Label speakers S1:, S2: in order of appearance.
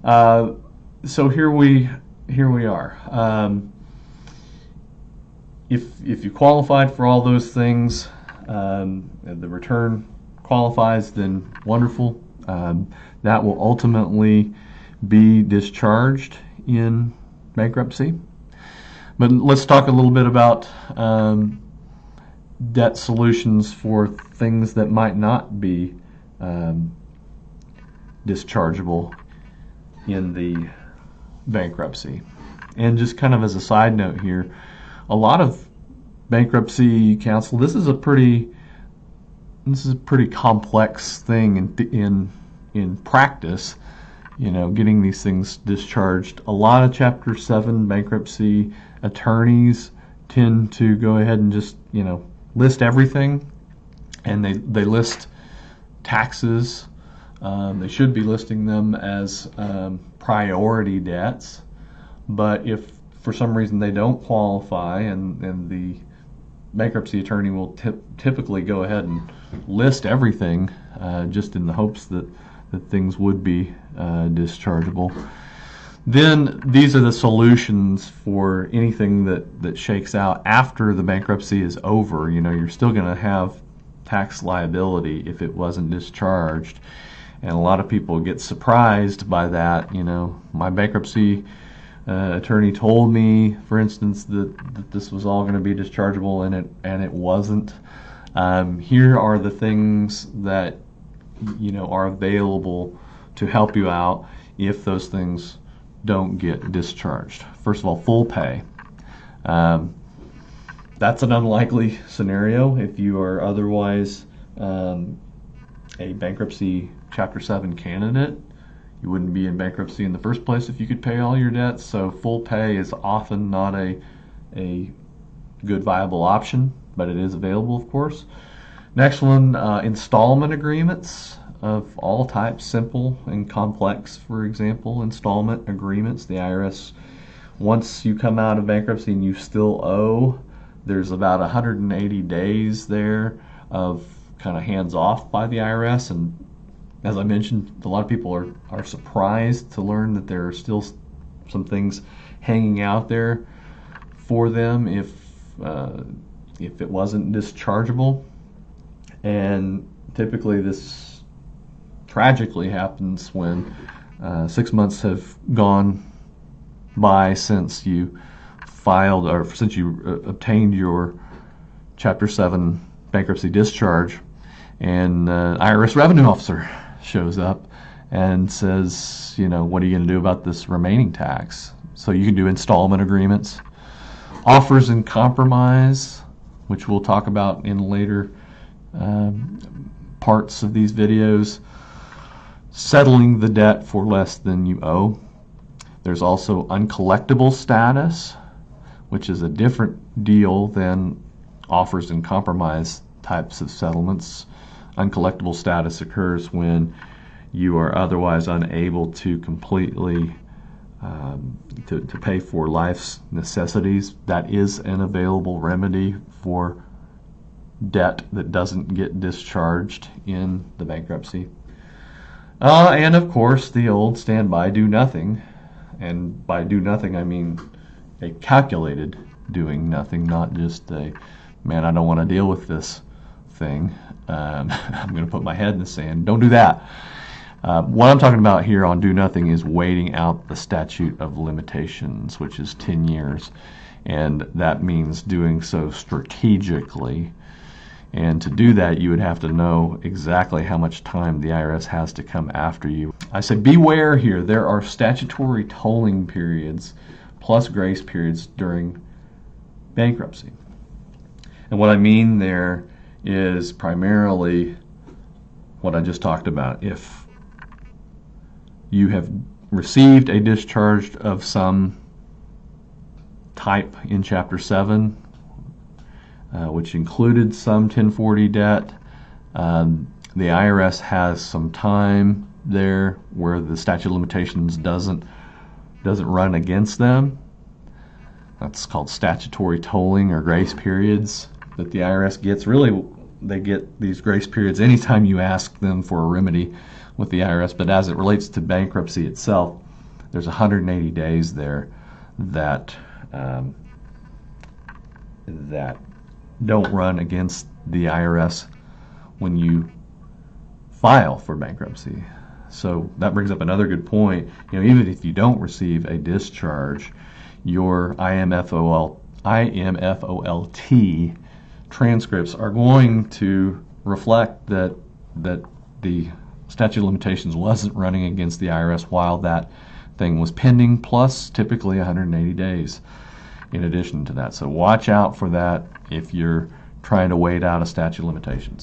S1: So here we are. If you qualified for all those things, and the return qualifies, then wonderful. That will ultimately be discharged in bankruptcy. But let's talk a little bit about debt solutions for things that might not be dischargeable in the bankruptcy. And just kind of as a side note here, a lot of bankruptcy counsel, this is a pretty complex thing in practice, getting these things discharged. A lot of Chapter 7 bankruptcy attorneys tend to go ahead and just list everything, and they list taxes. They should be listing them as priority debts, but if for some reason they don't qualify, and the bankruptcy attorney will typically go ahead and list everything just in the hopes that things would be dischargeable. Then these are the solutions for anything that shakes out after the bankruptcy is over. You're still going to have tax liability if it wasn't discharged. And a lot of people get surprised by that. My bankruptcy attorney told me, for instance, that this was all going to be dischargeable, and it wasn't. Here are the things that are available to help you out if those things don't get discharged. First of all, full pay. That's an unlikely scenario if you are otherwise a bankruptcy Chapter 7 candidate. You wouldn't be in bankruptcy in the first place if you could pay all your debts, so full pay is often not a good viable option, but it is available, of course. Next one, installment agreements of all types, simple and complex. For example, installment agreements. The IRS, once you come out of bankruptcy and you still owe, there's about 180 days there of kind of hands off by the IRS, and as I mentioned, a lot of people are surprised to learn that there are still some things hanging out there for them if it wasn't dischargeable. And typically this tragically happens when 6 months have gone by since you filed, or since you obtained your Chapter 7 bankruptcy discharge, and IRS revenue officer shows up and says, what are you going to do about this remaining tax? So you can do installment agreements, offers in compromise, which we'll talk about in later parts of these videos, settling the debt for less than you owe. There's also uncollectible status, which is a different deal than offers in compromise types of settlements. Uncollectible status occurs when you are otherwise unable to completely to pay for life's necessities. That is an available remedy for debt that doesn't get discharged in the bankruptcy. And of course, the old standby do nothing. And by do nothing, I mean a calculated doing nothing, not just a, man, I don't want to deal with this thing. I'm going to put my head in the sand. Don't do that. What I'm talking about here on do nothing is waiting out the statute of limitations, which is 10 years. And that means doing so strategically. And to do that, you would have to know exactly how much time the IRS has to come after you. I say beware here. There are statutory tolling periods plus grace periods during bankruptcy. And what I mean there is primarily what I just talked about. If you have received a discharge of some type in Chapter 7, which included some 1040 debt, the IRS has some time there where the statute of limitations doesn't run against them. That's called statutory tolling or grace periods that the IRS gets. Really, they get these grace periods anytime you ask them for a remedy with the IRS. But as it relates to bankruptcy itself, there's 180 days there that that don't run against the IRS when you file for bankruptcy. So that brings up another good point. Even if you don't receive a discharge, your IMFOLT transcripts are going to reflect that the statute of limitations wasn't running against the IRS while that thing was pending, plus typically 180 days in addition to that. So watch out for that if you're trying to wait out a statute of limitations.